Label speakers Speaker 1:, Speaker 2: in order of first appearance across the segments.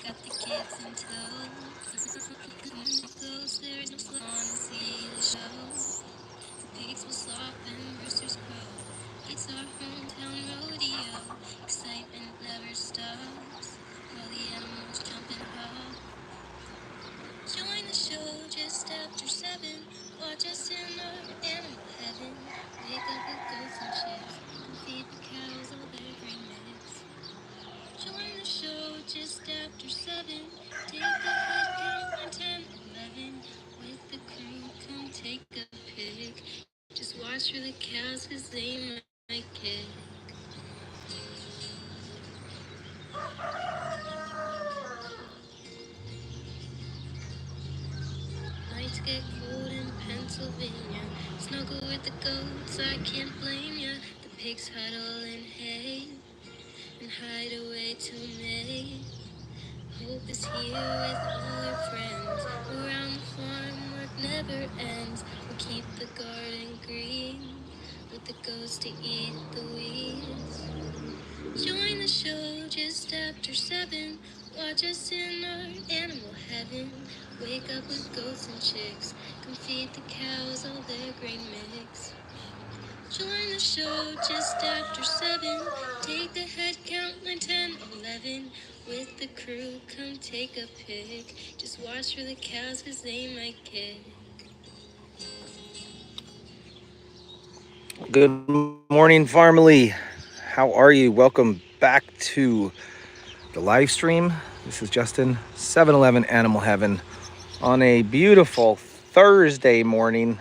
Speaker 1: got the kids in tow. Close, there is no slow on and see the show. The pigs will slop and roosters crow. It's our hometown rodeo. Excitement never stops. While the animals jump and hop. Join the show just after 7. Watch us in our animal heaven. Wake up with goats and chicks. And feed the cows all their grain mix. Join the show just after 7. Take the head count and 10, 11. With the crew, come take a pic. Just watch for the cows, cause they might kick. Nights get cold in Pennsylvania. Snuggle with the goats, I can't blame ya. The pigs huddle in hay and hide away till May. Hope is here with all our friends. Around the farm, work never ends. We'll keep the garden green with the goats to eat the weeds. Join the show just after 7. Watch us in our animal heaven. Wake up with goats and chicks. Come feed the cows all their grain mix. Join the show just after 7. Take the head count 9, 10, 11. With the crew, come take a pic. Just watch for the cows, cause they might kick.
Speaker 2: Good morning, family. How are you? Welcome back to the live stream. This is Justin, 7-Eleven Animal Heaven, on a beautiful Thursday morning.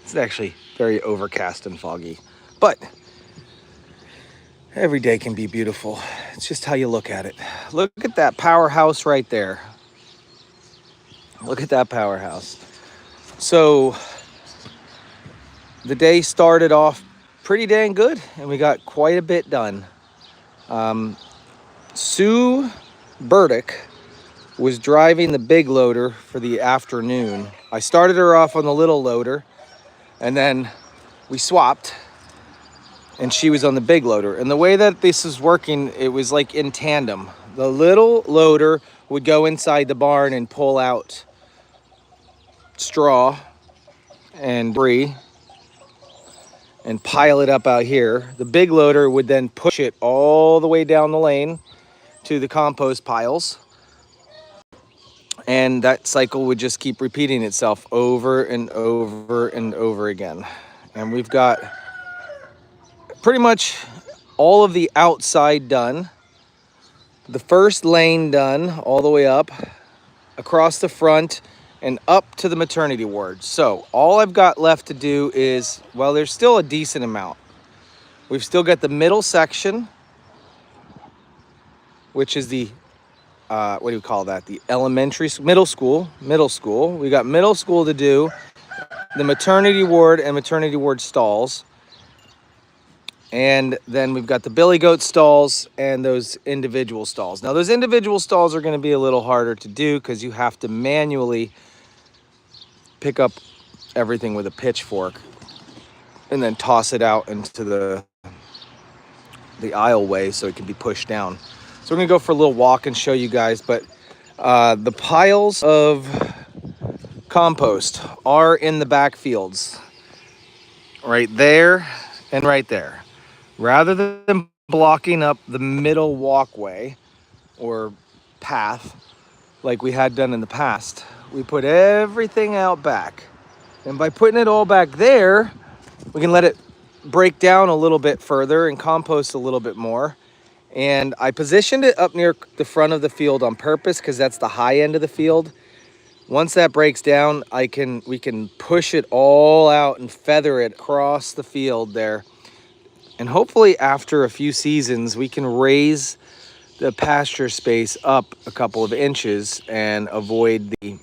Speaker 2: It's actually very overcast and foggy, but every day can be beautiful. It's just how you look at it. Look at that powerhouse right there. Look at that powerhouse. So the day started off pretty dang good, and we got quite a bit done. Sue Burdick was driving the big loader for the afternoon. I started her off on the little loader, and then we swapped, and she was on the big loader. And the way that this is working, it was like in tandem. The little loader would go inside the barn and pull out straw and debris and pile it up out here. The big loader would then push it all the way down the lane to the compost piles. And that cycle would just keep repeating itself over and over and over again. And we've got pretty much all of the outside done. The first lane done all the way up, across the front, and up to the maternity ward. So all I've got left to do is, well, there's still a decent amount. We've still got the middle section, which is the, what do you call that? The middle school. We got middle school to do, the maternity ward and maternity ward stalls. And then we've got the billy goat stalls and those individual stalls. Now those individual stalls are gonna be a little harder to do because you have to manually pick up everything with a pitchfork and then toss it out into the aisleway so it can be pushed down. So we're gonna go for a little walk and show you guys, but the piles of compost are in the back fields, right there and right there. Rather than blocking up the middle walkway or path like we had done in the past, we put everything out back. And by putting it all back there, we can let it break down a little bit further and compost a little bit more. And I positioned it up near the front of the field on purpose because that's the high end of the field. Once that breaks down, we can push it all out and feather it across the field there. And hopefully after a few seasons, we can raise the pasture space up a couple of inches and avoid the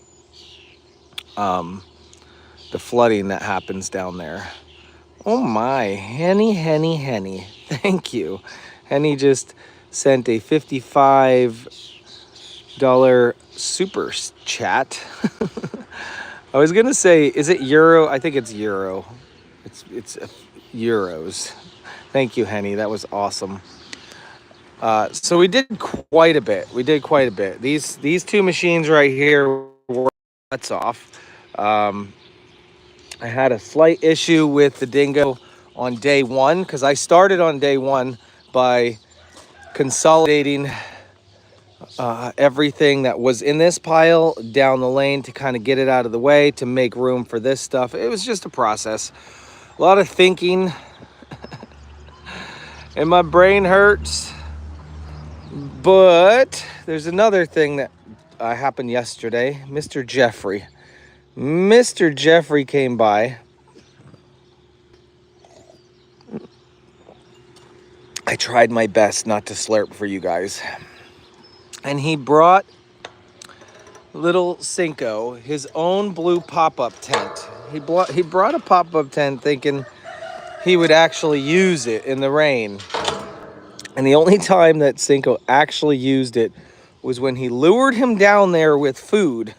Speaker 2: flooding that happens down there. Oh my, Henny. Thank you. Henny just sent a $55 super chat. I was gonna say, is it euro? I think it's euro. It's euros. Thank you, Henny. That was awesome. So we did quite a bit. We did quite a bit. These two machines right here were nuts off. Um, I had a slight issue with the dingo on day one because I started on day one by consolidating everything that was in this pile down the lane to kind of get it out of the way to make room for this stuff. It was just a process. A lot of thinking, and my brain hurts. But there's another thing that happened yesterday. Mr. Jeffrey came by. I tried my best not to slurp for you guys. And he brought little Cinco his own blue pop-up tent. He brought a pop-up tent thinking he would actually use it in the rain. And the only time that Cinco actually used it was when he lured him down there with food.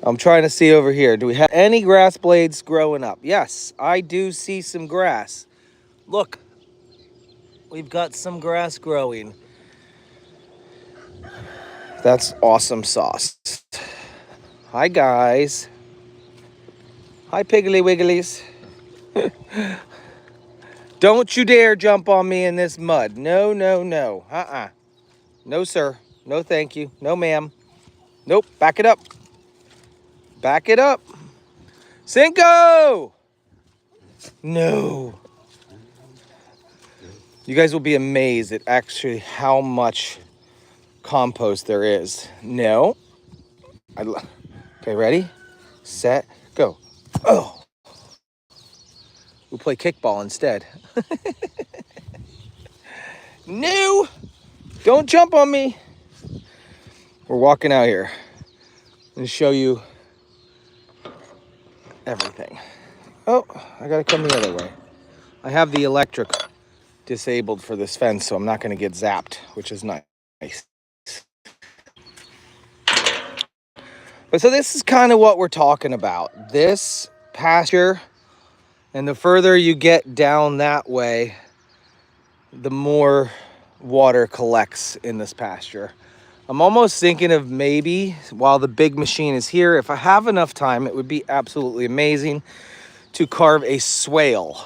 Speaker 2: I'm trying to see over here. Do we have any grass blades growing up? Yes, I do see some grass. Look, we've got some grass growing. That's awesome sauce. Hi, guys. Hi, Piggly Wigglies. Don't you dare jump on me in this mud. No, no, no. No, sir. No, thank you. No, ma'am. Nope. Back it up. Back it up. Cinco! No. You guys will be amazed at actually how much compost there is. No. Okay, ready? Set, go. Oh. We'll play kickball instead. No. Don't jump on me. We're walking out here and show you everything. Oh, I gotta come the other way. I have the electric disabled for this fence, so I'm not gonna get zapped, which is nice. But so this is kind of what we're talking about. This pasture, and the further you get down that way, the more water collects in this pasture. I'm almost thinking of maybe, while the big machine is here, if I have enough time, it would be absolutely amazing to carve a swale.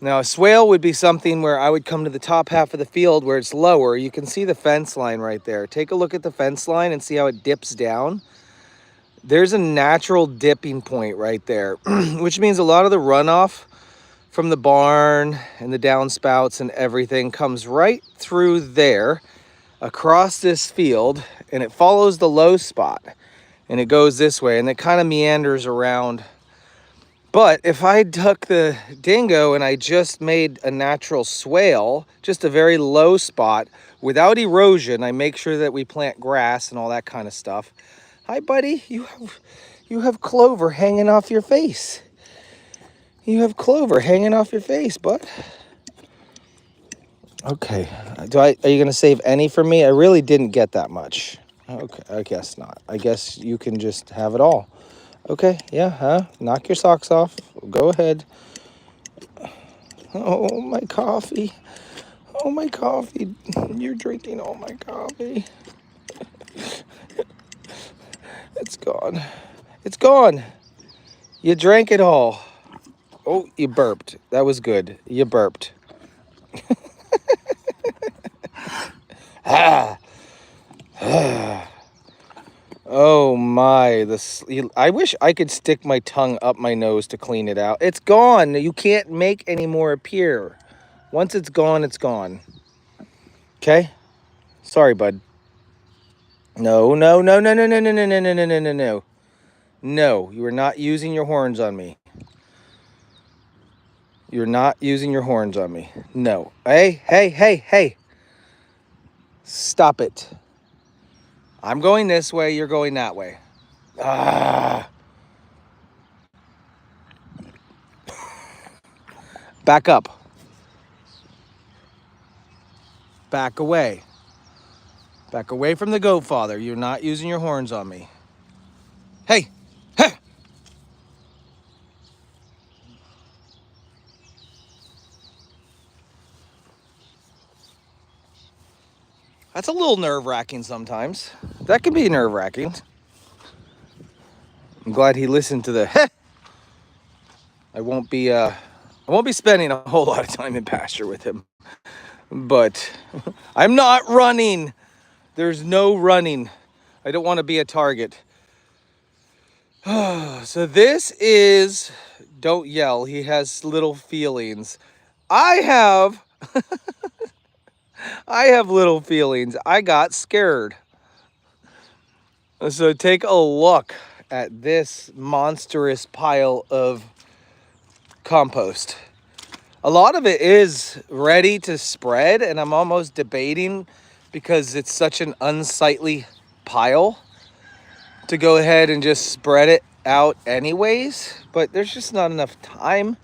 Speaker 2: Now, a swale would be something where I would come to the top half of the field where it's lower. You can see the fence line right there. Take a look at the fence line and see how it dips down. There's a natural dipping point right there, which means a lot of the runoff from the barn and the downspouts and everything comes right through there across this field, and it follows the low spot and it goes this way and it kind of meanders around. But if I took the dingo and I just made a natural swale, just a very low spot without erosion, I make sure that we plant grass and all that kind of stuff. Hi, buddy. You have clover hanging off your face. You have clover hanging off your face, bud. Okay. Are you going to save any for me? I really didn't get that much. Okay, I guess not. I guess you can just have it all. Okay, yeah, huh? Knock your socks off. Go ahead. Oh, my coffee. Oh, my coffee. You're drinking all my coffee. It's gone. It's gone. You drank it all. Oh, you burped. That was good. You burped. Ah. Oh my, I wish I could stick my tongue up my nose to clean it out. It's gone. You can't make any more appear. Once it's gone, it's gone. Okay? Sorry, bud. No, no, no, no, no, no, no, no, no, no, no, no, no, no. No, you are not using your horns on me. You're not using your horns on me. No. Hey, hey, hey, hey. Stop it. I'm going this way, you're going that way. Ah. Back up. Back away. Back away from the goat father. You're not using your horns on me. Hey. Hey. That's a little nerve-wracking sometimes. That can be nerve-wracking. I'm glad he listened to the I won't be spending a whole lot of time in pasture with him. But I'm not running. There's no running. I don't want to be a target. So this is, don't yell, he has little feelings. I have little feelings. I got scared. So take a look at this monstrous pile of compost. A lot of it is ready to spread, and I'm almost debating, because it's such an unsightly pile, to go ahead and just spread it out anyways, but there's just not enough time.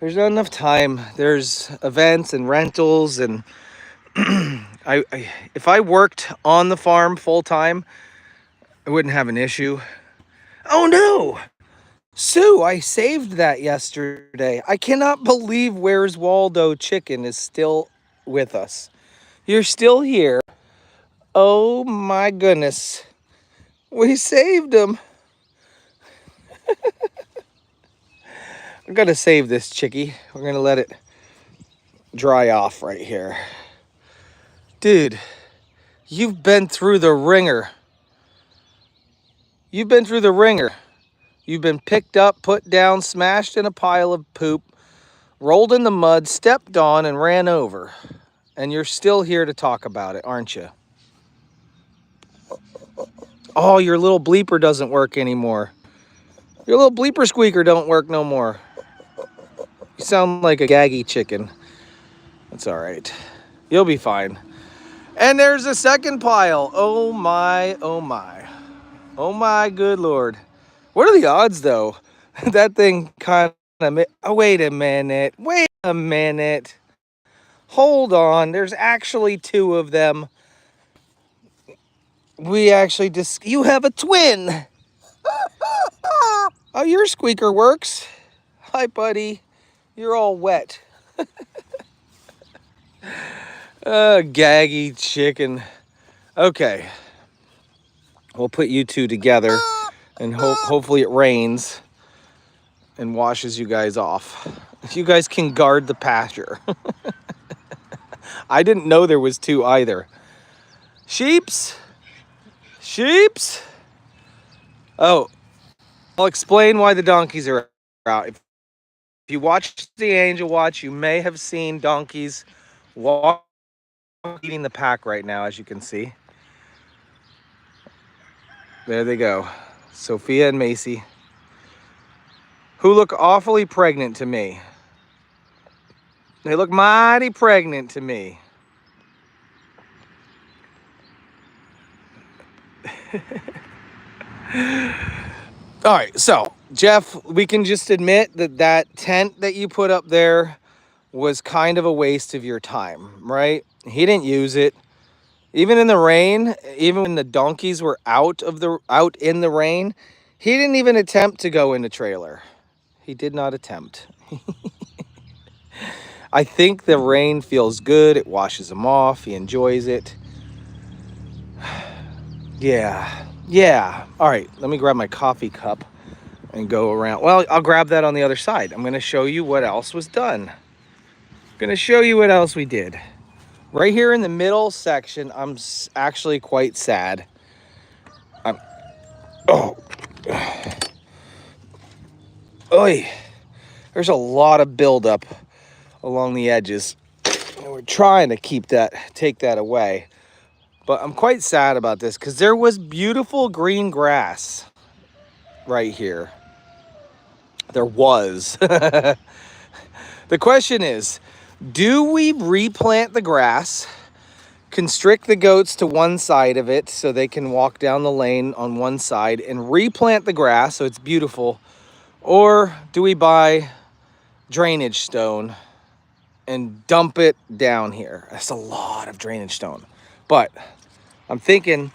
Speaker 2: There's not enough time. There's events and rentals, and if I worked on the farm full time, I wouldn't have an issue. Oh no! Sue, I saved that yesterday. I cannot believe Where's Waldo Chicken is still with us. You're still here. Oh my goodness. We saved him. I'm gonna save this chickie. We're gonna let it dry off right here. Dude, you've been through the ringer. You've been through the ringer. You've been picked up, put down, smashed in a pile of poop, rolled in the mud, stepped on, and ran over. And you're still here to talk about it, aren't you? Oh, your little bleeper doesn't work anymore. Your little bleeper squeaker don't work no more. You sound like a gaggy chicken. That's all right. You'll be fine. And there's a second pile. Oh my, oh my. Oh my good Lord. What are the odds though? That thing kind of, oh, wait a minute. Wait a minute. Hold on. There's actually two of them. We actually just, you have a twin. Oh, your squeaker works. Hi, buddy. You're all wet. Gaggy chicken. Okay. We'll put you two together, and hopefully it rains and washes you guys off. You guys can guard the pasture. I didn't know there was two either. Sheeps. Sheeps. Oh, I'll explain why the donkeys are out. If you watched the Angel Watch, you may have seen donkeys eating the pack right now, as you can see. There they go. Sophia and Macy, who look awfully pregnant to me. They look mighty pregnant to me. All right, so Jeff, we can just admit that that tent that you put up there was kind of a waste of your time, right? He didn't use it. Even in the rain, even when the donkeys were out in the rain, he didn't even attempt to go in the trailer. He did not attempt. I think the rain feels good. It washes him off. He enjoys it. Yeah. All right, let me grab my coffee cup and go around. Well, I'll grab that on the other side. I'm going to show you what else was done. I'm going to show you what else we did. Right here in the middle section, I'm actually quite sad. Oy. There's a lot of buildup along the edges. And we're trying to take that away. But I'm quite sad about this because there was beautiful green grass right here. There was. The question is, do we replant the grass, constrict the goats to one side of it so they can walk down the lane on one side, and replant the grass so it's beautiful? Or do we buy drainage stone and dump it down here? That's a lot of drainage stone. But I'm thinking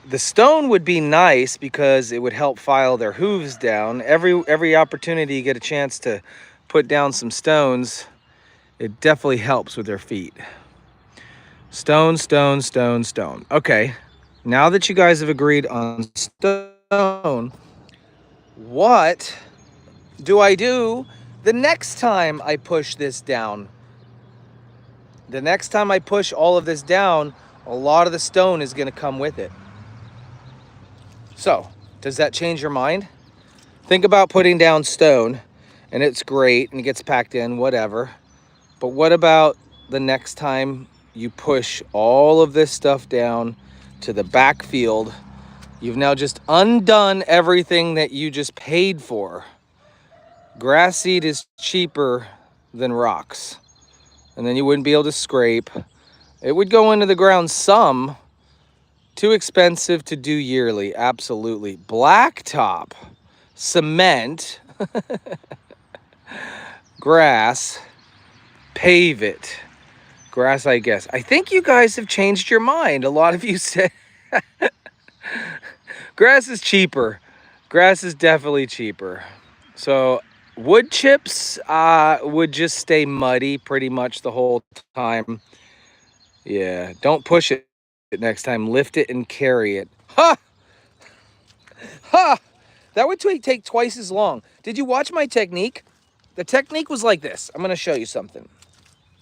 Speaker 2: the stone would be nice because it would help file their hooves down. Every opportunity you get a chance to put down some stones, it definitely helps with their feet. Stone, stone, stone, stone. Okay, now that you guys have agreed on stone, what do I do the next time I push this down? The next time I push all of this down, a lot of the stone is going to come with it. So, does that change your mind? Think about putting down stone, and it's great, and it gets packed in, whatever. But what about the next time you push all of this stuff down to the back field? You've now just undone everything that you just paid for. Grass seed is cheaper than rocks. And then you wouldn't be able to scrape. It would go into the ground some. Too expensive to do yearly, absolutely. Blacktop, cement, grass, pave it. Grass, I guess. I think you guys have changed your mind. A lot of you said grass is cheaper. Grass is definitely cheaper. So wood chips would just stay muddy pretty much the whole time. Yeah, don't push it next time. Lift it and carry it. Ha! Ha! That would take twice as long. Did you watch my technique? The technique was like this. I'm going to show you something.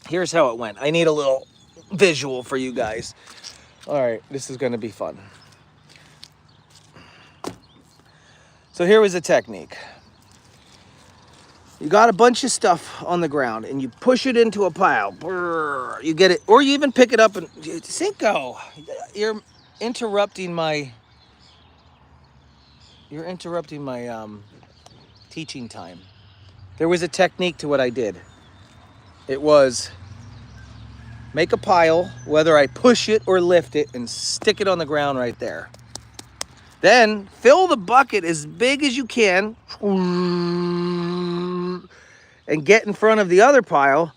Speaker 2: Here's how it went. I need a little visual for you guys. All right, this is going to be fun. So here was the technique. You got a bunch of stuff on the ground and you push it into a pile. Brrr, you get it, or you even pick it up and Cinco, you're interrupting my teaching time. There was a technique to what I did. It was make a pile, whether I push it or lift it, and stick it on the ground right there. Then fill the bucket as big as you can and get in front of the other pile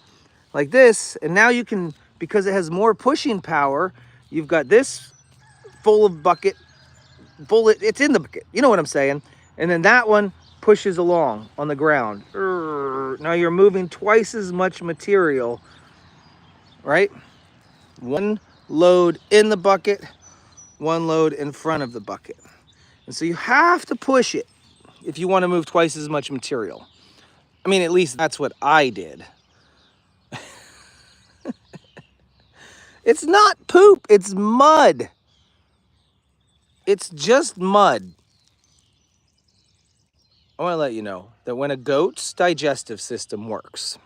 Speaker 2: like this. And now you can, because it has more pushing power, you've got this full of bucket, it's in the bucket. You know what I'm saying? And then that one pushes along on the ground. Now you're moving twice as much material, right? One load in the bucket, one load in front of the bucket. And so you have to push it if you want to move twice as much material. I mean, at least that's what I did. It's not poop, it's mud. It's just mud. I want to let you know that when a goat's digestive system works,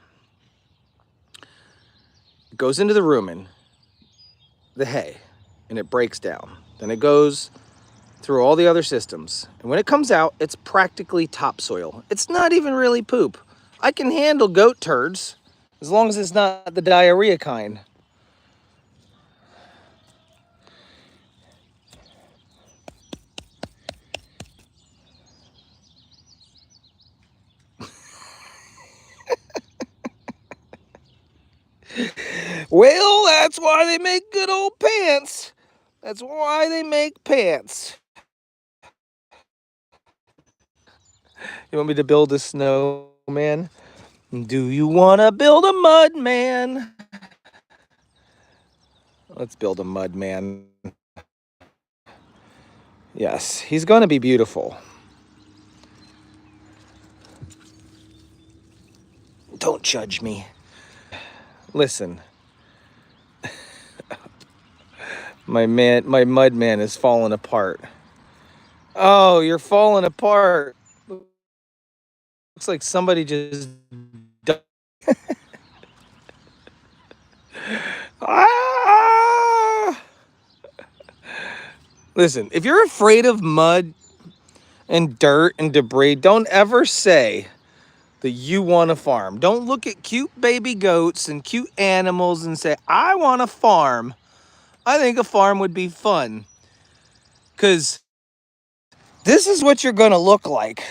Speaker 2: it goes into the rumen, the hay, and it breaks down. Then it goes through all the other systems. And when it comes out, it's practically topsoil. It's not even really poop. I can handle goat turds as long as it's not the diarrhea kind. Well, that's why they make good old pants. That's why they make pants. You want me to build a snowman? Do you want to build a mud man? Let's build a mud man. Yes, he's going to be beautiful. Don't judge me. Listen. My mud man is falling apart. Oh, you're falling apart. Looks like somebody just died. Ah! Listen, if you're afraid of mud and dirt and debris, don't ever say that you want to farm. Don't look at cute baby goats and cute animals and say, I want to farm. I think a farm would be fun. Because this is what you're going to look like.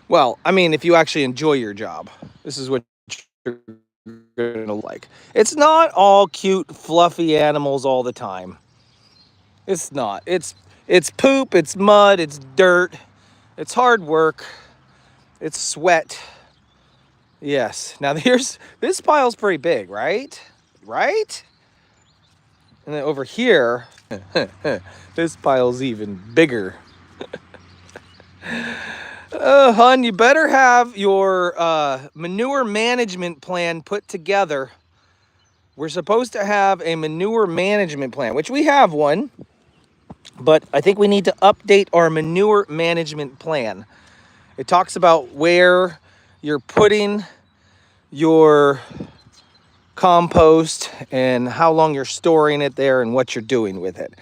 Speaker 2: Well, I mean, if you actually enjoy your job, this is what you're going to like. It's not all cute, fluffy animals all the time. It's not. It's poop, it's mud, it's dirt, it's hard work, it's sweat. Yes. Now this pile's pretty big, right? Right? And then over here, this pile's even bigger. Hun, you better have your manure management plan put together. We're supposed to have a manure management plan, which we have one, but I think we need to update our manure management plan. It talks about where you're putting your compost and how long you're storing it there and what you're doing with it.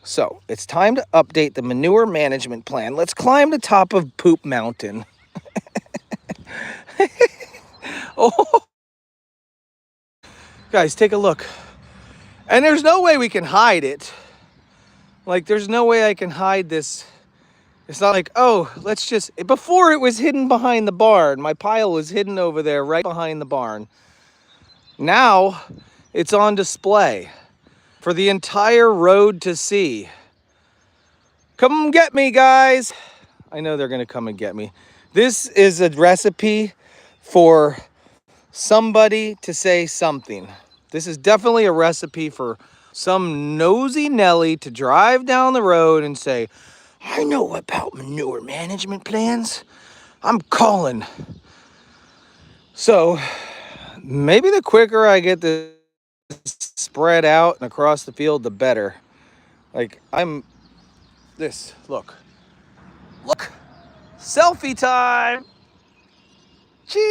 Speaker 2: So it's time to update the manure management plan. Let's climb the top of Poop Mountain. Oh, guys, take a look. And there's no way we can hide it. Like, there's no way I can hide this. It's not like, oh, let's just, before it was hidden behind the barn. My pile was hidden over there right behind the barn. Now it's on display for the entire road to see. Come get me, guys. I know they're gonna come and get me. This is a recipe for somebody to say something. This is definitely a recipe for some nosy Nelly to drive down the road and say, I know about manure management plans. I'm calling. So maybe the quicker I get this spread out and across the field, the better. Like, look, selfie time. Cheese.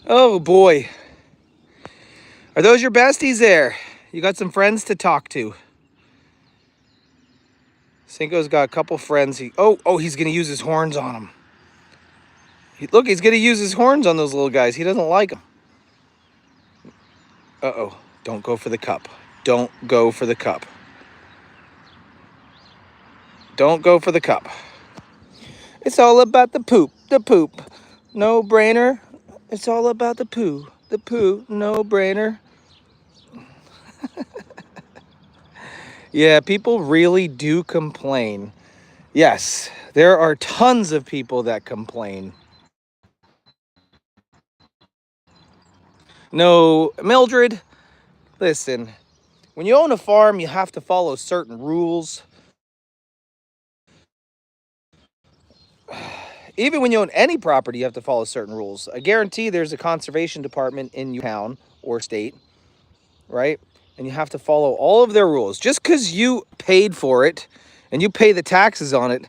Speaker 2: Oh boy. Are those your besties there? You got some friends to talk to. Cinco's got a couple friends. He's gonna use his horns on them. Look, he's gonna use his horns on those little guys. He doesn't like them. Uh-oh, don't go for the cup. Don't go for the cup. Don't go for the cup. It's all about the poop, no brainer. It's all about the poo, no brainer. Yeah, people really do complain. Yes, there are tons of people that complain. No, Mildred, listen, when you own a farm, you have to follow certain rules. Even when you own any property, you have to follow certain rules. I guarantee there's a conservation department in your town or state, right? And you have to follow all of their rules. Just because you paid for it and you pay the taxes on it,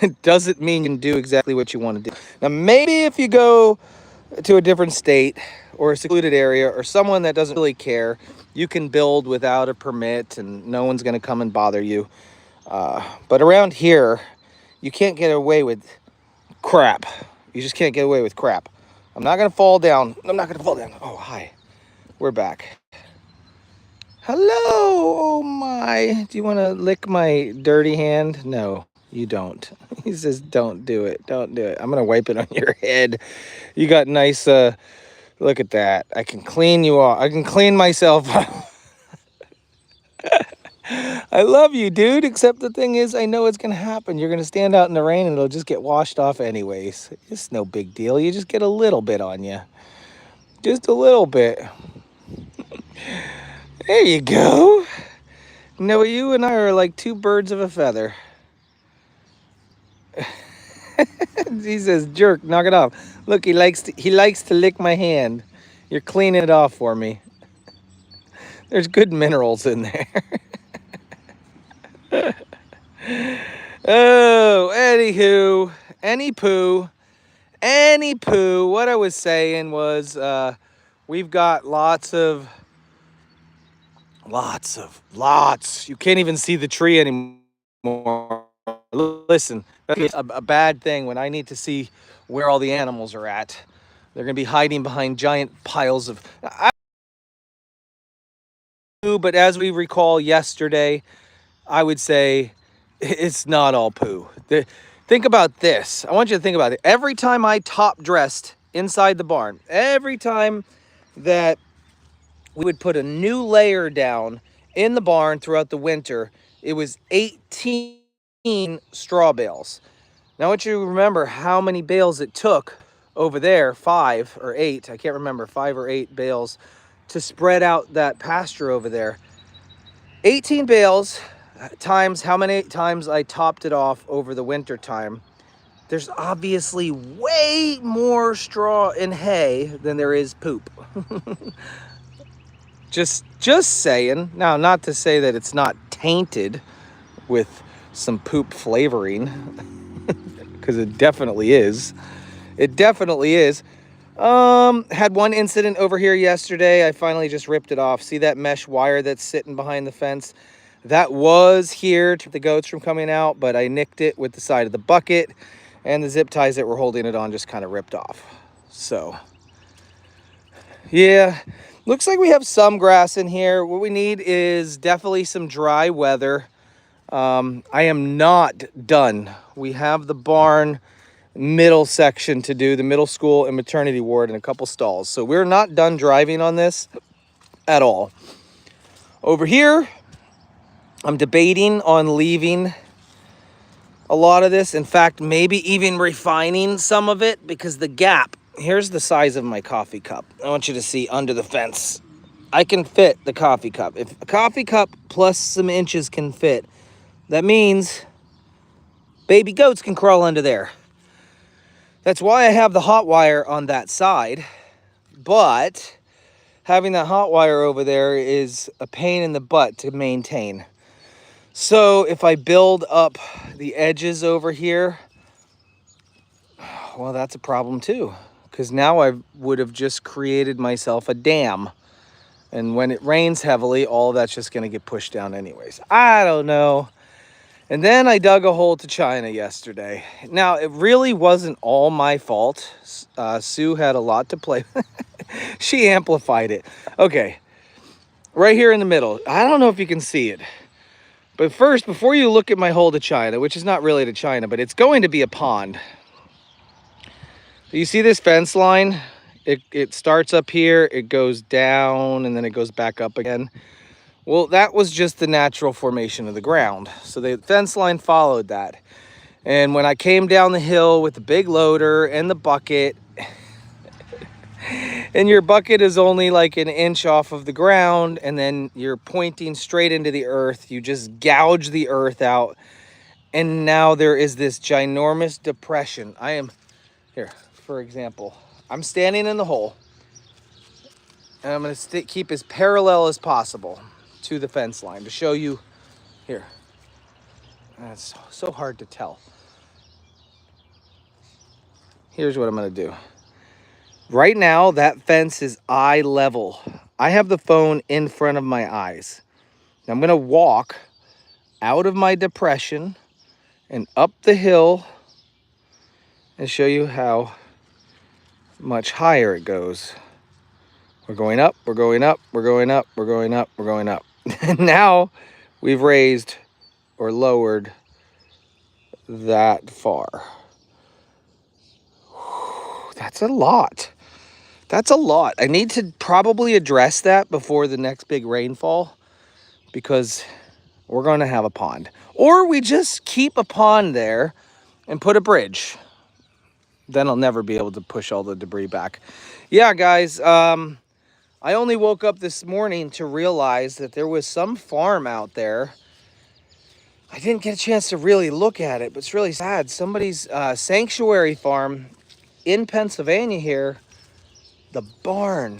Speaker 2: it doesn't mean you can do exactly what you want to do. Now, maybe if you go to a different state or a secluded area or someone that doesn't really care, you can build without a permit and no one's going to come and bother you. But around here, you can't get away with crap. You just can't get away with crap. I'm not going to fall down. I'm not going to fall down. Oh, hi. We're back. Hello. Oh, my. Do you want to lick my dirty hand? No, you don't. He says, don't do it. Don't do it. I'm going to wipe it on your head. You got nice, look at that. I can clean you off. I can clean myself off. I love you, dude, except the thing is, I know it's going to happen. You're going to stand out in the rain and it'll just get washed off anyways. It's no big deal. You just get a little bit on you. Just a little bit. There you go. No, you and I are like two birds of a feather. He says, jerk, knock it off. Look, he likes to lick my hand. You're cleaning it off for me. There's good minerals in there. Oh, any poo. What I was saying was, we've got lots. You can't even see the tree anymore. Listen, that's a bad thing when I need to see where all the animals are at. They're going to be hiding behind giant piles of... But as we recall yesterday, I would say it's not all poo. Think about this. I want you to think about it. Every time I top dressed inside the barn, every time that we would put a new layer down in the barn throughout the winter, it was 18 straw bales. Now I want you to remember how many bales it took over there, 5 or 8, I can't remember, 5 or 8 bales to spread out that pasture over there. 18 bales times how many times I topped it off over the winter time. There's obviously way more straw and hay than there is poop. just saying. Now, not to say that it's not tainted with some poop flavoring, because it definitely is. It definitely is. Had one incident over here yesterday. I finally just ripped it off. See that mesh wire that's sitting behind the fence? That was here to keep the goats from coming out, but I nicked it with the side of the bucket, and the zip ties that were holding it on just kind of ripped off. So, yeah, looks like we have some grass in here. What we need is definitely some dry weather. I am not done. We have the barn middle section to do, the middle school and maternity ward, and a couple stalls. So we're not done driving on this at all. Over here, I'm debating on leaving a lot of this. In fact, maybe even refining some of it, because the gap, here's the size of my coffee cup. I want you to see under the fence. I can fit the coffee cup. If a coffee cup plus some inches can fit, that means baby goats can crawl under there. That's why I have the hot wire on that side, but having that hot wire over there is a pain in the butt to maintain. So if I build up the edges over here, well, that's a problem too, because now I would have just created myself a dam. And when it rains heavily, all of that's just going to get pushed down anyways. I don't know. And then I dug a hole to China yesterday. Now, it really wasn't all my fault. Sue had a lot to play with. She amplified it. Okay, right here in the middle. I don't know if you can see it. But first, before you look at my hole to China, which is not really to China, but it's going to be a pond. You see this fence line? It starts up here, it goes down, and then it goes back up again. Well, that was just the natural formation of the ground. So the fence line followed that. And when I came down the hill with the big loader and the bucket, and your bucket is only like an inch off of the ground, and then you're pointing straight into the earth, you just gouge the earth out. And now there is this ginormous depression. I am, here, for example, I'm standing in the hole, and I'm gonna keep as parallel as possible to the fence line to show you here. That's so hard to tell. Here's what I'm gonna do. Right now, that fence is eye level. I have the phone in front of my eyes. Now I'm gonna walk out of my depression and up the hill and show you how much higher it goes. We're going up, we're going up, we're going up, we're going up, we're going up. And now we've raised or lowered that far. That's a lot. That's a lot. I need to probably address that before the next big rainfall, because we're going to have a pond. Or we just keep a pond there and put a bridge. Then I'll never be able to push all the debris back. Yeah, guys, I only woke up this morning to realize that there was some farm out there. I didn't get a chance to really look at it, but it's really sad. Somebody's sanctuary farm in Pennsylvania here, the barn,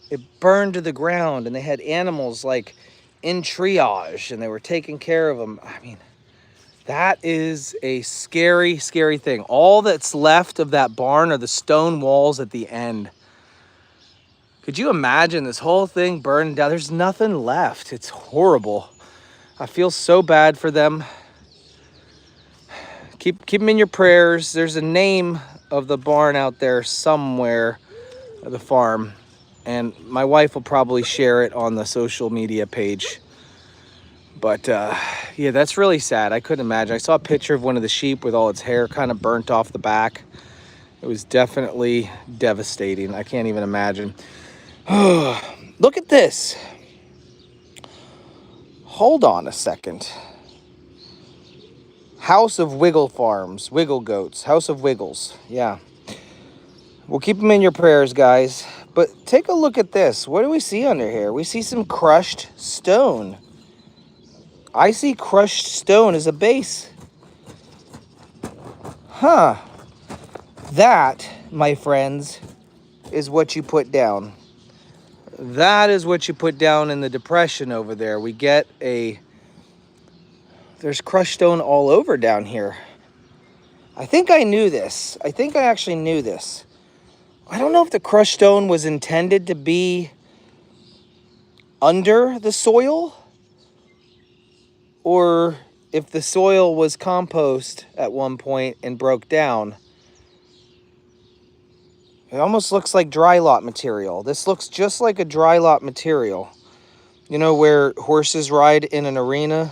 Speaker 2: it burned to the ground, and they had animals like in triage, and they were taking care of them. I mean, that is a scary, scary thing. All that's left of that barn are the stone walls at the end. Could you imagine this whole thing burning down? There's nothing left. It's horrible. I feel so bad for them. Keep them in your prayers. There's a name of the barn out there somewhere, the farm, and my wife will probably share it on the social media page. But yeah, that's really sad. I couldn't imagine. I saw a picture of one of the sheep with all its hair kind of burnt off the back. It was definitely devastating. I can't even imagine. Look at this. Hold on a second. House of Wiggle Farms, Wiggle Goats, House of Wiggles. Yeah. We'll keep them in your prayers, guys. But take a look at this. What do we see under here? We see some crushed stone. I see crushed stone as a base. Huh. That, my friends, is what you put down. That is what you put down in the depression over there. We get there's crushed stone all over down here. I think I knew this. I think I actually knew this. I don't know if the crushed stone was intended to be under the soil or if the soil was compost at one point and broke down. It almost looks like dry lot material. This looks just like a dry lot material. You know where horses ride in an arena?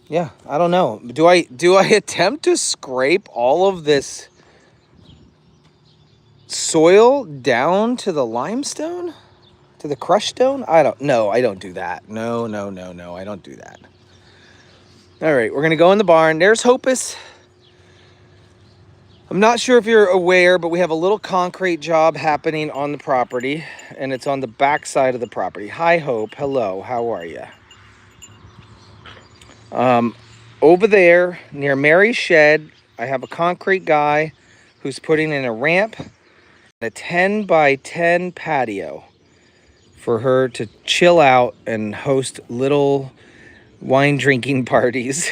Speaker 2: Yeah, I don't know. Do I attempt to scrape all of this soil down to the limestone? To the crushed stone? I don't do that. No, I don't do that. All right, we're gonna go in the barn. There's Hopus. I'm not sure if you're aware, but we have a little concrete job happening on the property, and it's on the back side of the property. Hi, Hope. Hello, how are you? Over there near Mary's shed, I have a concrete guy who's putting in a ramp and a 10 by 10 patio for her to chill out and host little wine drinking parties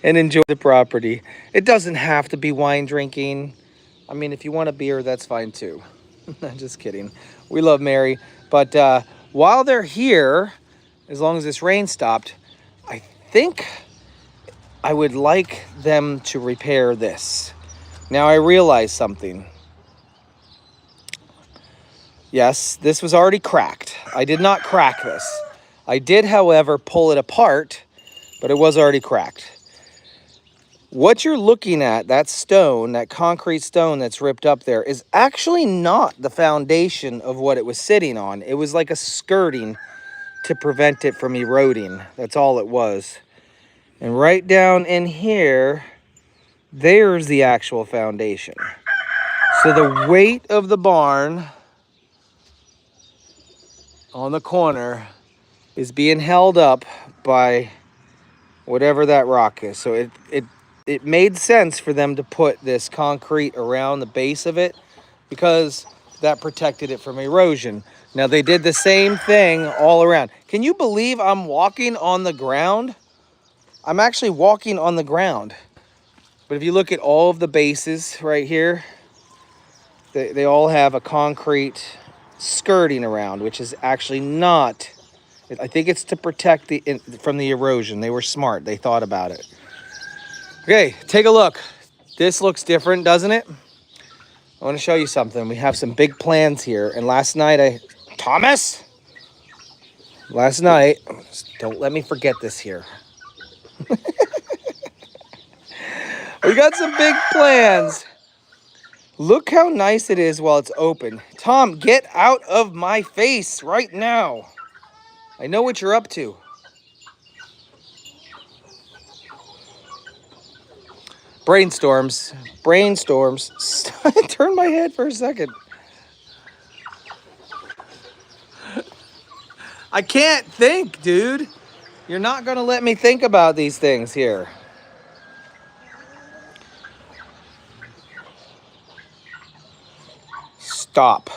Speaker 2: and enjoy the property. It doesn't have to be wine drinking. I mean, if you want a beer, that's fine too. I'm just kidding. We love Mary. But while they're here, as long as this rain stopped, I think I would like them to repair this. Now I realize something. Yes, this was already cracked. I did not crack this. I did, however, pull it apart, but it was already cracked. What you're looking at, that stone, that concrete stone that's ripped up there, is actually not the foundation of what it was sitting on. It was like a skirting to prevent it from eroding. That's all it was. And right down in here, there's the actual foundation. So the weight of the barn on the corner is being held up by whatever that rock is. So it made sense for them to put this concrete around the base of it because that protected it from erosion. Now they did the same thing all around. Can you believe I'm walking on the ground? I'm actually walking on the ground. But if you look at all of the bases right here, they all have a concrete skirting around, which is actually not. I think it's to protect from the erosion. They were smart. They thought about it. Okay, take a look. This looks different, doesn't it? I want to show you something. We have some big plans here. And last night last night, don't let me forget this here. We got some big plans. Look how nice it is while it's open. Tom, get out of my face right now. I know what you're up to. Brainstorms. Turn my head for a second. I can't think, dude. You're not gonna let me think about these things here. Stop.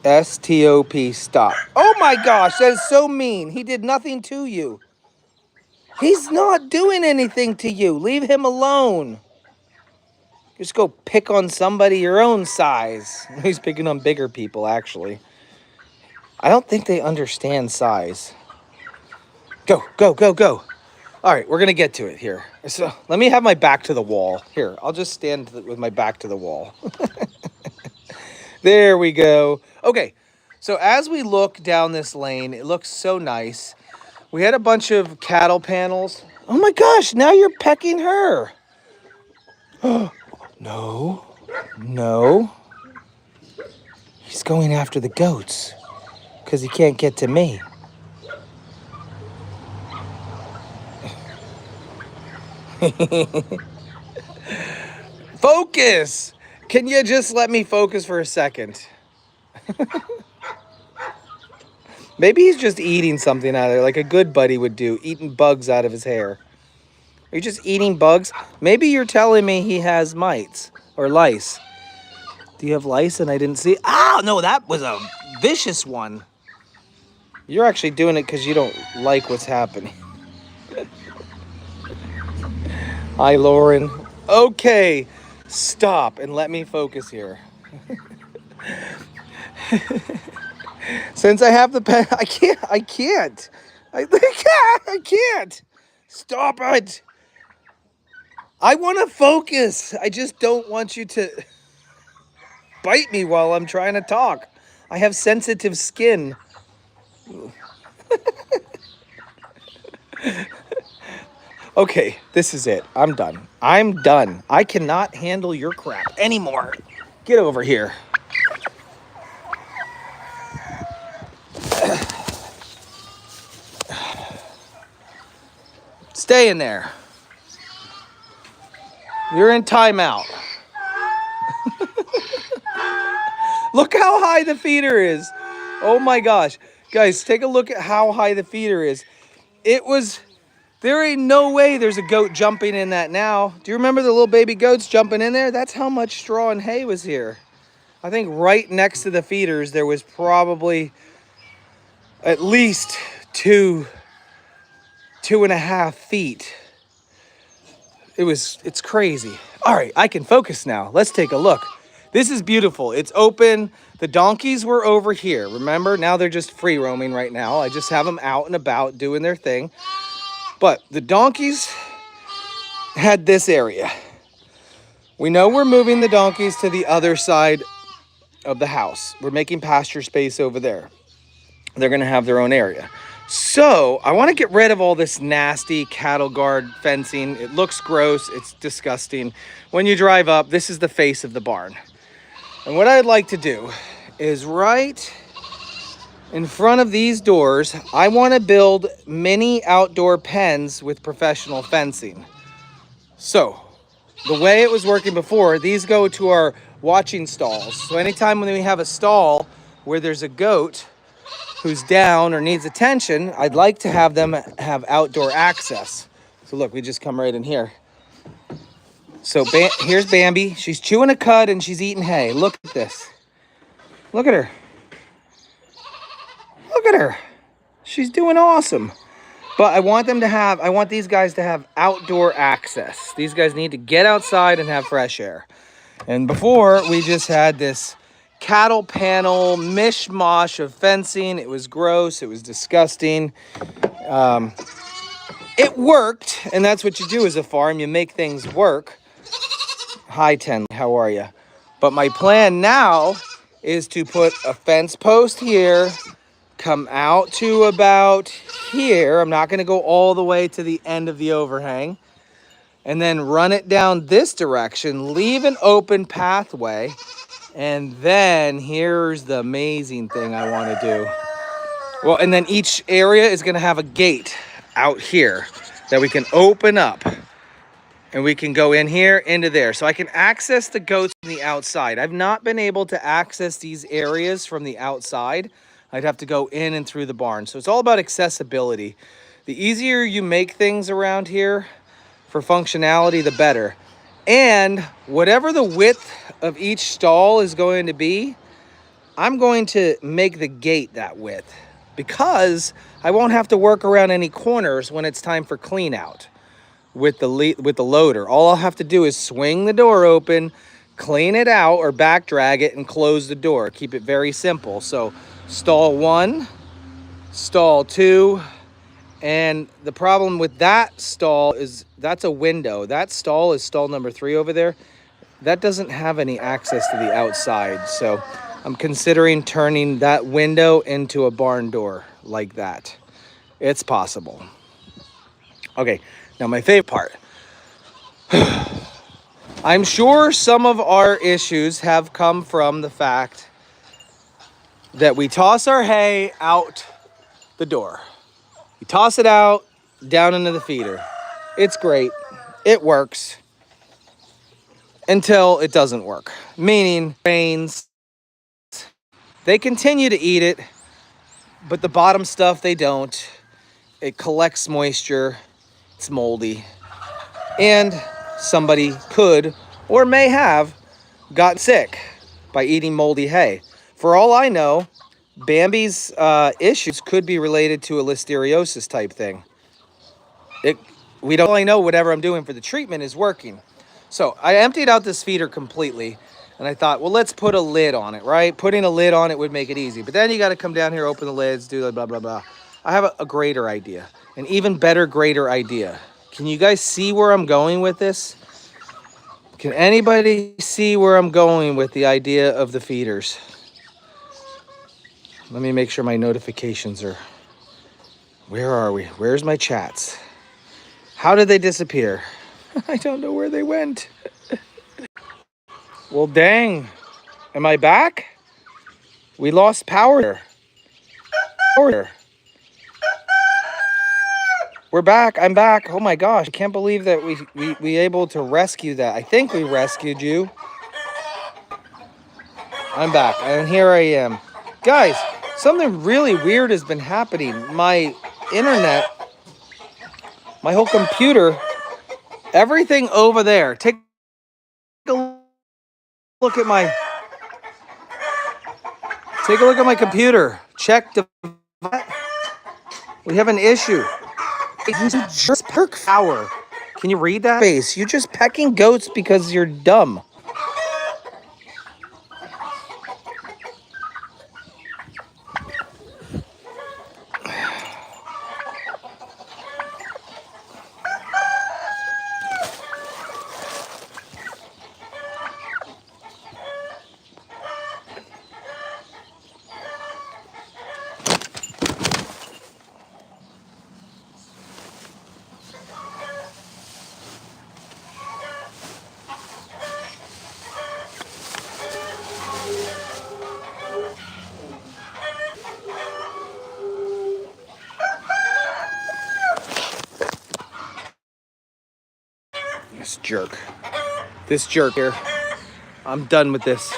Speaker 2: S-T-O-P, stop. Oh my gosh, that is so mean. He did nothing to you. He's not doing anything to you. Leave him alone. Just go pick on somebody your own size. He's picking on bigger people, actually. I don't think they understand size. Go. All right, we're going to get to it here. So let me have my back to the wall. Here, I'll just stand with my back to the wall. There we go. Okay, so as we look down this lane, it looks so nice. We had a bunch of cattle panels. Oh my gosh, now you're pecking her. No. He's going after the goats because he can't get to me. Focus! Can you just let me focus for a second? Maybe he's just eating something out of there, like a good buddy would do, eating bugs out of his hair. Are you just eating bugs? Maybe you're telling me he has mites or lice. Do you have lice and I didn't see? Oh, no, that was a vicious one. You're actually doing it because you don't like what's happening. Hi, Lauren. Okay, stop and let me focus here. Since I have the pen, I can't. I can't. Stop it. I want to focus. I just don't want you to bite me while I'm trying to talk. I have sensitive skin. Okay, this is it. I'm done. I'm done. I cannot handle your crap anymore. Get over here. Stay in there. You're in timeout. Look how high the feeder is. Oh my gosh. Guys, take a look at how high the feeder is. There ain't no way there's a goat jumping in that now. Do you remember the little baby goats jumping in there? That's how much straw and hay was here. I think right next to the feeders, there was probably at least 2.5 feet. It's crazy. All right, I can focus now. Let's take a look. This is beautiful. It's open. The donkeys were over here. Remember, now they're just free roaming right now. I just have them out and about doing their thing. But the donkeys had this area. We know we're moving the donkeys to the other side of the house. We're making pasture space over there. They're going to have their own area. So I want to get rid of all this nasty cattle guard fencing. It looks gross. It's disgusting. When you drive up, this is the face of the barn. And what I'd like to do is right in front of these doors, I want to build mini outdoor pens with professional fencing. So the way it was working before, these go to our watching stalls. So anytime when we have a stall where there's a goat who's down or needs attention, I'd like to have them have outdoor access. So look, we just come right in here. So here's Bambi. She's chewing a cud and she's eating hay. Look at this. Look at her. Look at her. She's doing awesome. But I want these guys to have outdoor access. These guys need to get outside and have fresh air. And before, we just had this cattle panel mishmash of fencing. It was gross. It was disgusting. It worked, and that's what you do as a farm. You make things work. Hi, Ten. How are you? But my plan now is to put a fence post here, come out to about here. I'm not going to go all the way to the end of the overhang. And then run it down this direction, leave an open pathway. And then here's the amazing thing I want to do. Well, and then each area is going to have a gate out here that we can open up. And we can go in here, into there. So I can access the goats from the outside. I've not been able to access these areas from the outside. I'd have to go in and through the barn. So it's all about accessibility. The easier you make things around here for functionality, the better. And whatever the width of each stall is going to be, I'm going to make the gate that width because I won't have to work around any corners when it's time for clean out with the loader. All I'll have to do is swing the door open, clean it out or back drag it and close the door. Keep it very simple. So stall 1, stall 2, and the problem with that stall is that's a window. That stall is stall number 3 over there. That doesn't have any access to the outside. So I'm considering turning that window into a barn door like that. It's possible. Okay, now my favorite part. I'm sure some of our issues have come from the fact that we toss our hay out the door. You toss it out, down into the feeder. It's great. it works until it doesn't work. Meaning, grains, they continue to eat it, but the bottom stuff they don't. It collects moisture, it's moldy, and somebody could or may have gotten sick by eating moldy hay. For all I know, Bambi's issues could be related to a listeriosis type thing. We don't really know whatever I'm doing for the treatment is working. So I emptied out this feeder completely, and I thought, well, let's put a lid on it, right? Putting a lid on it would make it easy. But then you got to come down here, open the lids, do the blah, blah, blah. I have a greater idea, an even better, greater idea. Can you guys see where I'm going with this? Can anybody see where I'm going with the idea of the feeders? Let me make sure my notifications are... Where are we? Where's my chats? How did they disappear? I don't know where they went. Well, dang. Am I back? We lost power. We're back. I'm back. Oh my gosh. I can't believe that we able to rescue that. I think we rescued you. I'm back. And here I am. Guys, something really weird has been happening. My internet, my whole computer, everything over there. Take a look at my computer. Check the... We have an issue. You just perk power. Can you read that? Face. You just pecking goats because you're dumb. This jerk here. I'm done with this.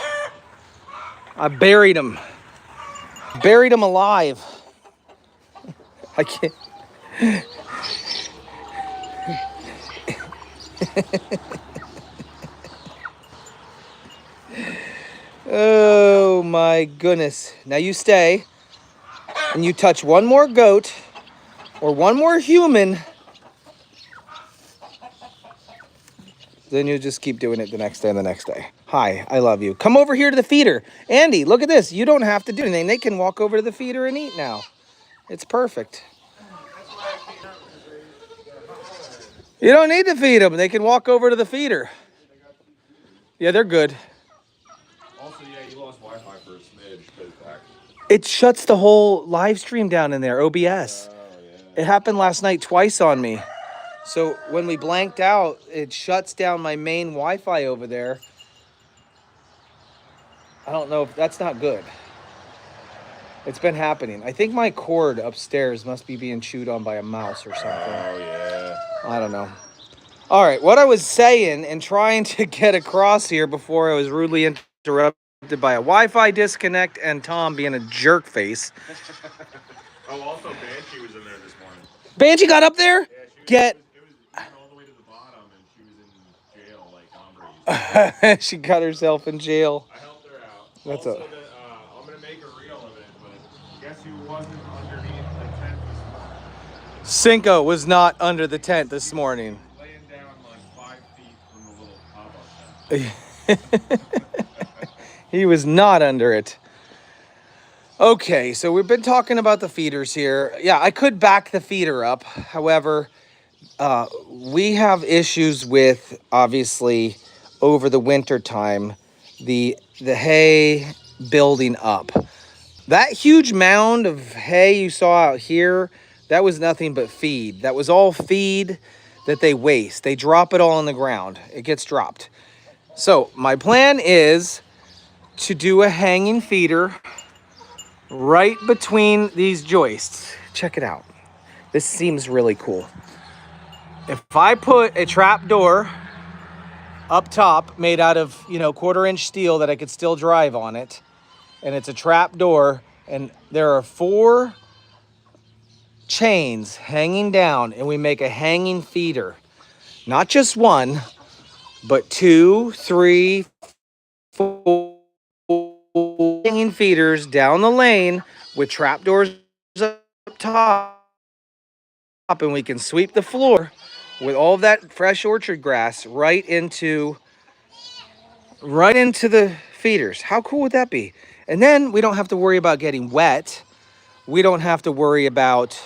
Speaker 2: I buried him. Buried him alive. I can't. Oh my goodness. Now you stay and you touch one more goat or one more human, then you just keep doing it the next day and the next day. Hi, I love you. Come over here to the feeder. Andy, look at this. You don't have to do anything. They can walk over to the feeder and eat now. It's perfect. You don't need to feed them. They can walk over to the feeder. Yeah, they're good.
Speaker 3: Also, yeah, you lost Wi-Fi for a smidge, but back.
Speaker 2: It shuts the whole live stream down in there, OBS.
Speaker 3: Oh, yeah.
Speaker 2: It happened last night twice on me. So when we blanked out, it shuts down my main Wi-Fi over there. I don't know if that's not good. It's been happening. I think my cord upstairs must be being chewed on by a mouse or something.
Speaker 3: Oh, yeah.
Speaker 2: I don't know. All right, what I was saying and trying to get across here before I was rudely interrupted by a Wi-Fi disconnect and Tom being a jerk face.
Speaker 3: Oh, also, Banshee was in there this morning.
Speaker 2: Banshee got up there?
Speaker 3: Yeah, it was all the way to the bottom, and she was in jail, like Ombre.
Speaker 2: She got herself in jail.
Speaker 3: I helped her out.
Speaker 2: That's
Speaker 3: also, I'm going to make a reel of it, but guess who wasn't underneath the tent this morning?
Speaker 2: Cinco was not under the tent this morning.
Speaker 3: Laying down like 5 feet from the little pop-up tent.
Speaker 2: He was not under it. Okay, so we've been talking about the feeders here. Yeah, I could back the feeder up. However, we have issues with, obviously, over the winter time, the hay building up. That huge mound of hay you saw out here, that was nothing but feed. That was all feed that they waste. They drop it all on the ground. It gets dropped. So my plan is to do a hanging feeder right between these joists. Check it out. This seems really cool. If I put a trap door up top made out of, 1/4-inch steel that I could still drive on it, and it's a trap door, and there are 4 chains hanging down, and we make a hanging feeder. Not just one, but 2, 3, 4 hanging feeders down the lane with trap doors up top, and we can sweep the floor with all of that fresh orchard grass right into the feeders. How cool would that be? And then we don't have to worry about getting wet. We don't have to worry about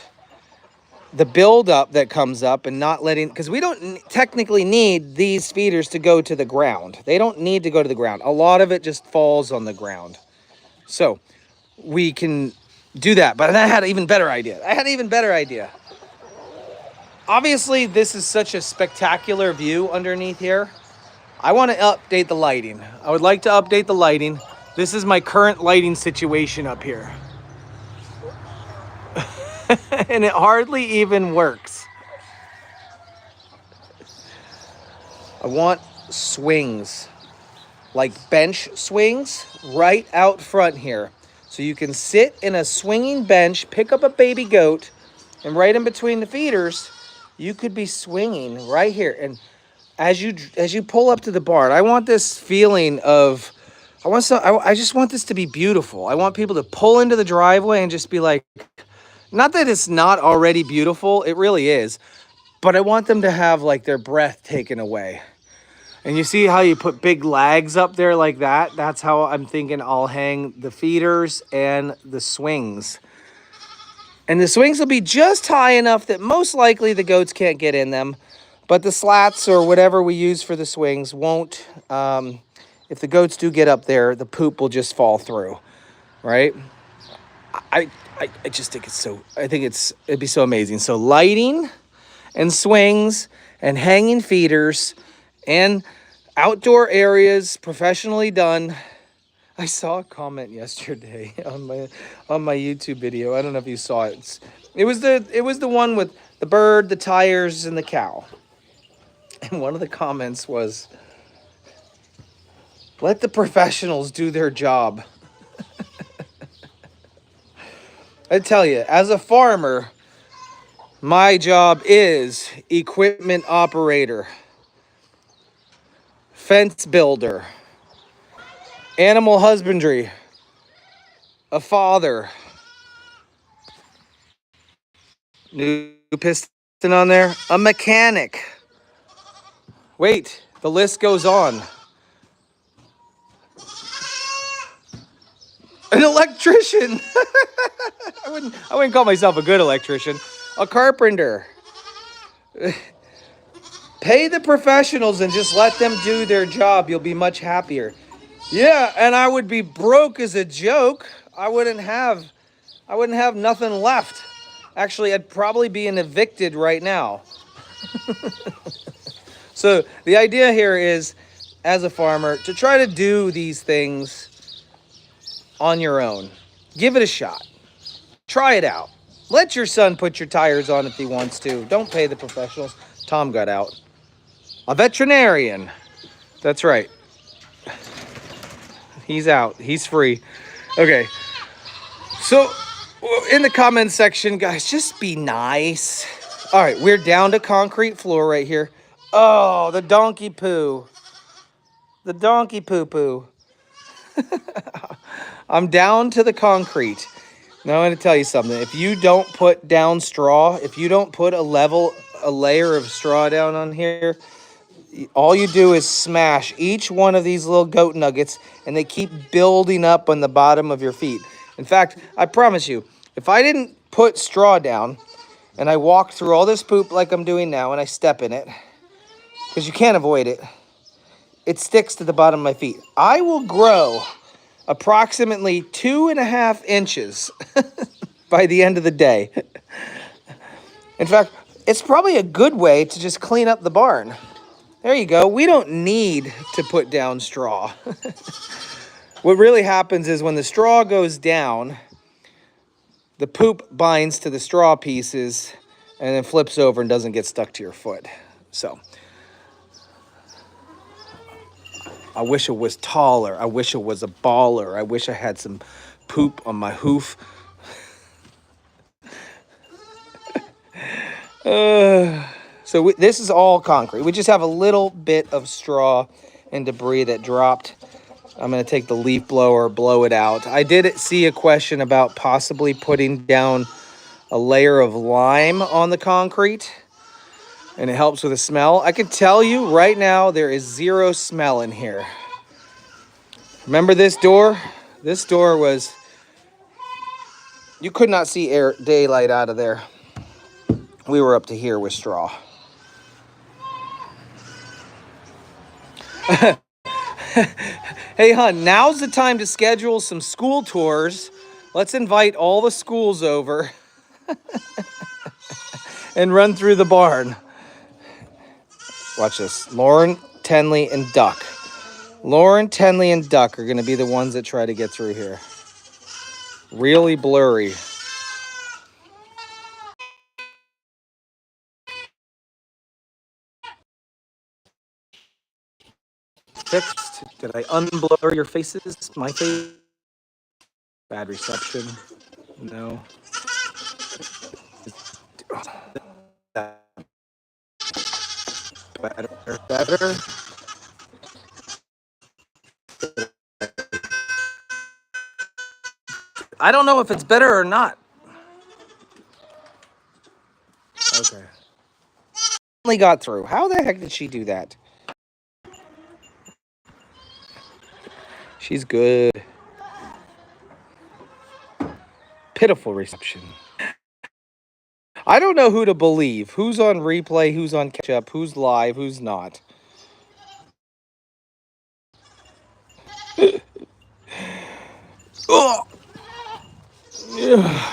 Speaker 2: the buildup that comes up and not letting, because we don't technically need these feeders to go to the ground. They don't need to go to the ground. A lot of it just falls on the ground. So we can do that. But I had an even better idea. Obviously, this is such a spectacular view underneath here. I want to update the lighting. I would like to update the lighting. This is my current lighting situation up here. And it hardly even works. I want swings, like bench swings, right out front here. So you can sit in a swinging bench, pick up a baby goat, and right in between the feeders, you could be swinging right here. And as you pull up to the barn, I want this feeling of, I just want this to be beautiful. I want people to pull into the driveway and just be like, not that it's not already beautiful, it really is, but I want them to have like their breath taken away. And you see how you put big lags up there like that? That's how I'm thinking I'll hang the feeders and the swings. And the swings will be just high enough that most likely the goats can't get in them, but the slats or whatever we use for the swings won't. If the goats do get up there, the poop will just fall through, right? I just think it'd be so amazing. So lighting and swings and hanging feeders and outdoor areas professionally done. I saw a comment yesterday on my YouTube video. I don't know if you saw it. It was the one with the bird, the tires, and the cow. And one of the comments was, "Let the professionals do their job." I tell you, as a farmer, my job is equipment operator, fence builder, animal husbandry, a father. New piston on there, a mechanic. Wait, the list goes on. An electrician. I wouldn't call myself a good electrician. A carpenter. Pay the professionals and just let them do their job. You'll be much happier. Yeah, and I would be broke as a joke. I wouldn't have nothing left. Actually, I'd probably be evicted right now. So the idea here is, as a farmer, to try to do these things on your own. Give it a shot. Try it out. Let your son put your tires on if he wants to. Don't pay the professionals. Tom got out. A veterinarian. That's right. He's out. He's free. Okay. So in the comments section, guys, just be nice. All right, we're down to concrete floor right here. Oh, the donkey poo. The donkey poo-poo. I'm down to the concrete. Now I'm going to tell you something. If you don't put down straw, if you don't put a layer of straw down on here, all you do is smash each one of these little goat nuggets, and they keep building up on the bottom of your feet. In fact, I promise you, if I didn't put straw down and I walk through all this poop like I'm doing now and I step in it, because you can't avoid it, it sticks to the bottom of my feet. I will grow approximately 2.5 inches by the end of the day. In fact, it's probably a good way to just clean up the barn. There you go. We don't need to put down straw. What really happens is when the straw goes down, the poop binds to the straw pieces, and then flips over and doesn't get stuck to your foot. So I wish it was taller. I wish it was a baller. I wish I had some poop on my hoof. This is all concrete. We just have a little bit of straw and debris that dropped. I'm going to take the leaf blower, blow it out. I did see a question about possibly putting down a layer of lime on the concrete, and it helps with the smell. I can tell you right now, there is zero smell in here. Remember this door? This door was, you could not see daylight out of there. We were up to here with straw. Hey, hon, now's the time to schedule some school tours. Let's invite all the schools over and run through the barn. Watch this. Lauren, Tenley, and Duck. Lauren, Tenley, and Duck are going to be the ones that try to get through here. Really blurry. Fixed. Did I unblur your faces? My face? Bad reception. No. Better. I don't know if it's better or not. Okay. Only got through. How the heck did she do that? She's good. Pitiful reception. I don't know who to believe. Who's on replay, who's on catch up, who's live, who's not. Oh. Yeah.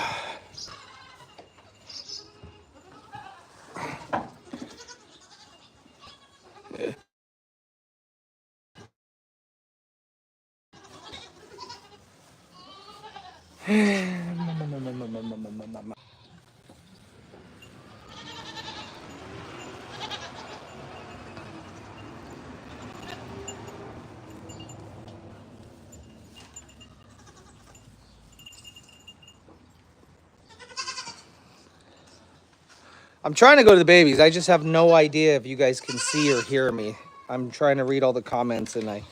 Speaker 2: I'm trying to go to the babies. I just have no idea if you guys can see or hear me. I'm trying to read all the comments and I'm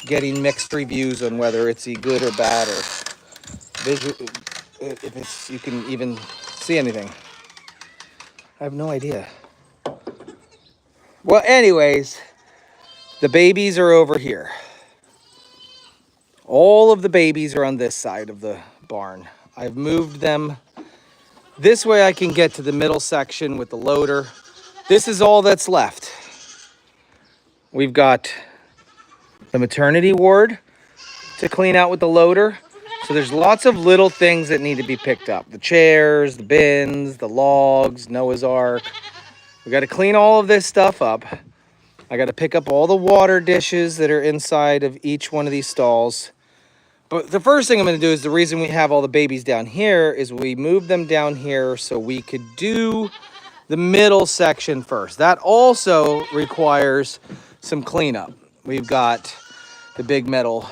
Speaker 2: getting mixed reviews on whether it's good or bad or if it's you can even see anything. I have no idea. Well, anyways, the babies are over here. All of the babies are on this side of the barn. I've moved them. This way I can get to the middle section with the loader. This is all that's left. We've got the maternity ward to clean out with the loader. So there's lots of little things that need to be picked up. The chairs, the bins, the logs, Noah's Ark. We got to clean all of this stuff up. I got to pick up all the water dishes that are inside of each one of these stalls. But the first thing I'm going to do is the reason we have all the babies down here is we moved them down here so we could do the middle section first. That also requires some cleanup. We've got the big metal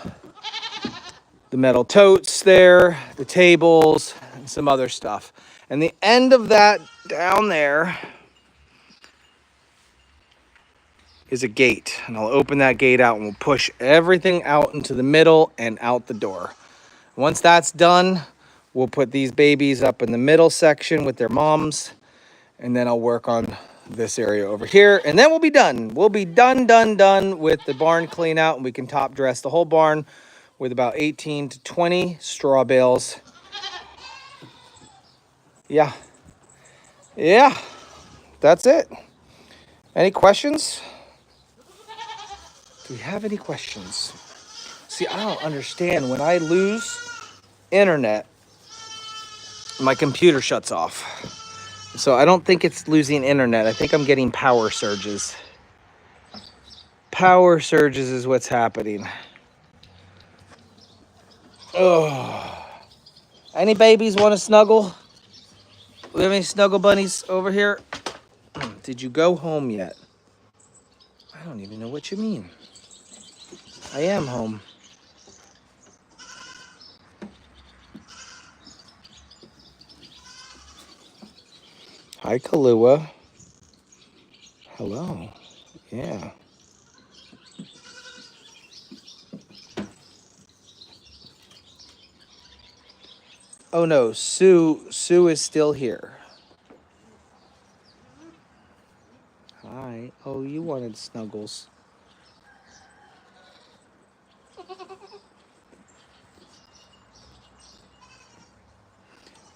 Speaker 2: totes there, the tables, and some other stuff. And the end of that down there is a gate. And I'll open that gate out and we'll push everything out into the middle and out the door. Once that's done, we'll put these babies up in the middle section with their moms. And then I'll work on this area over here. And then we'll be done. We'll be done with the barn clean out. And we can top dress the whole barn with about 18 to 20 straw bales. Yeah, that's it. Any questions? Do we have any questions? See, I don't understand. When I lose internet, my computer shuts off. So I don't think it's losing internet. I think I'm getting power surges. Power surges is what's happening. Oh. Any babies want to snuggle? We have any snuggle bunnies over here? Did you go home yet? I don't even know what you mean. I am home. Hi, Kahlua. Hello. Yeah. Oh no, Sue is still here. Hi. Oh, you wanted snuggles.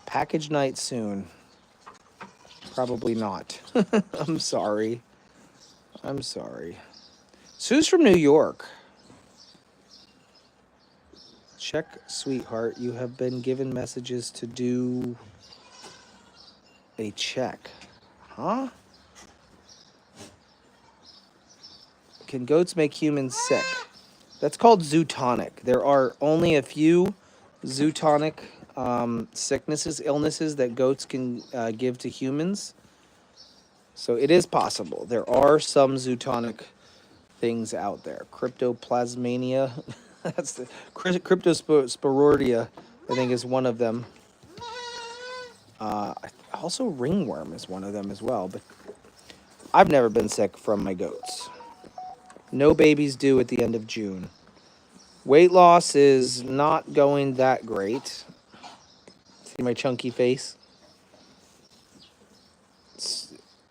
Speaker 2: Package night soon. Probably not. I'm sorry. I'm sorry. Sue's from New York. Check, sweetheart. You have been given messages to do a check. Huh? Can goats make humans sick? That's called zootonic. There are only a few zootonic sicknesses, illnesses that goats can give to humans. So it is possible. There are some zootonic things out there. Cryptoplasmania, that's the cryptosporidia, I think is one of them. Also ringworm is one of them as well, but I've never been sick from my goats. No babies due at the end of June. Weight loss is not going that great. See my chunky face?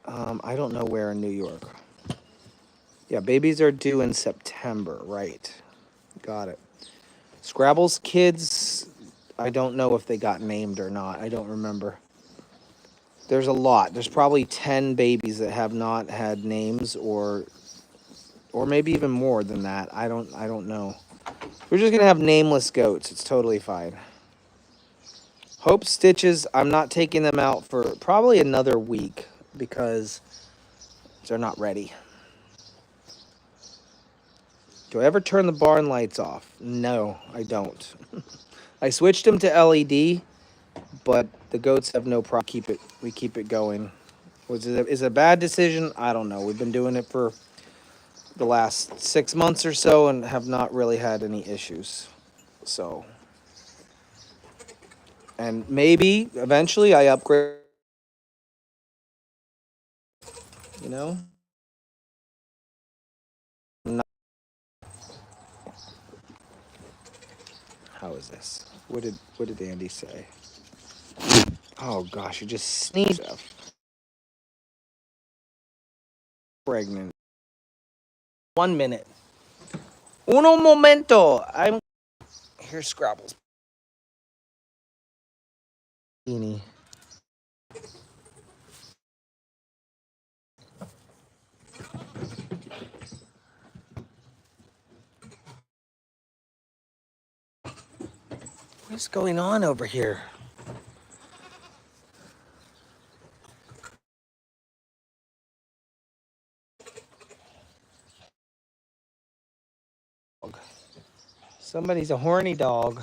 Speaker 2: I don't know where in New York. Yeah, babies are due in September, right. Got it. Scrabble's kids, I don't know if they got named or not. I don't remember. There's a lot. There's probably 10 babies that have not had names or maybe even more than that. I don't know. We're just going to have nameless goats. It's totally fine. Hope stitches, I'm not taking them out for probably another week because they're not ready. Do I ever turn the barn lights off? No, I don't. I switched them to LED, but the goats have no problem. We keep it going. Is it a bad decision? I don't know. We've been doing it for the last 6 months or so and have not really had any issues. So, and maybe eventually I upgrade, you know? How is this? What did Andy say? Oh gosh, you just sneezed. Pregnant. 1 minute. Uno momento. I'm here's Scrabble's beanie. What's going on over here? Somebody's a horny dog.